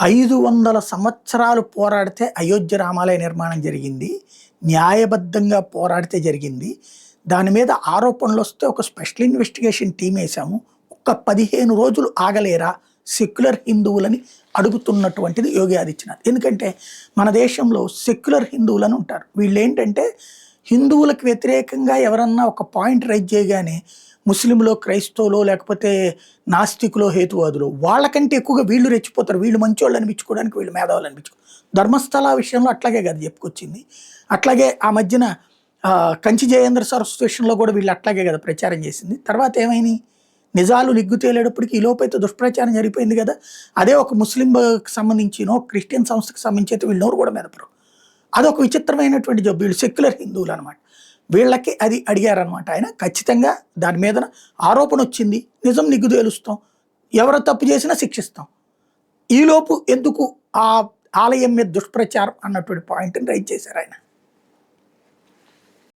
500 సంవత్సరాలు పోరాడితే అయోధ్య రామాలయ నిర్మాణం జరిగింది. న్యాయబద్ధంగా పోరాడితే జరిగింది. దాని మీద ఆరోపణలు వస్తే ఒక స్పెషల్ ఇన్వెస్టిగేషన్ టీమ్ వేసాము. ఒక్క 15 రోజులు ఆగలేరా సెక్యులర్ హిందువులని అడుగుతున్నటువంటిది యోగి ఆదిత్యనాథ్. ఎందుకంటే మన దేశంలో సెక్యులర్ హిందువులని ఉంటారు. వీళ్ళు ఏంటంటే హిందువులకు వ్యతిరేకంగా ఎవరన్నా ఒక పాయింట్ రైజ్ చేయగానే ముస్లింలో, క్రైస్తవులో, లేకపోతే నాస్తికులో, హేతువాదులు వాళ్ళకంటే ఎక్కువగా వీళ్ళు రెచ్చిపోతారు. వీళ్ళు మంచోళ్ళు అనిపించుకోవడానికి, వీళ్ళు మేధావులు అనిపించుకో. ధర్మస్థల విషయంలో అట్లాగే కదా చెప్పుకొచ్చింది. అట్లాగే ఆ మధ్యన కంచి జయేంద్ర సరస్వతి విషయంలో కూడా వీళ్ళు అట్లాగే కదా ప్రచారం చేసింది. తర్వాత ఏమైంది, నిజాలు నిగ్గు తేలేటప్పటికి ఈ లోపైతే దుష్ప్రచారం జరిగిపోయింది కదా. అదే ఒక ముస్లింకి సంబంధించినో, క్రిస్టియన్ సంస్థకి సంబంధించి అయితే వీళ్ళు నోరు కూడా మెదపరు. అదొక విచిత్రమైనటువంటి జబ్బు. వీళ్ళు సెక్యులర్ హిందువులు అనమాట. వీళ్ళకి అది అడిగారనమాట ఆయన. ఖచ్చితంగా దాని మీద ఆరోపణ వచ్చింది, నిజం నిగ్గు తేలుస్తాం, ఎవరు తప్పు చేసినా శిక్షిస్తాం. ఈలోపు ఎందుకు ఆ ఆలయం మీద దుష్ప్రచారం అన్నటువంటి పాయింట్ని రైజ్ చేశారు ఆయన.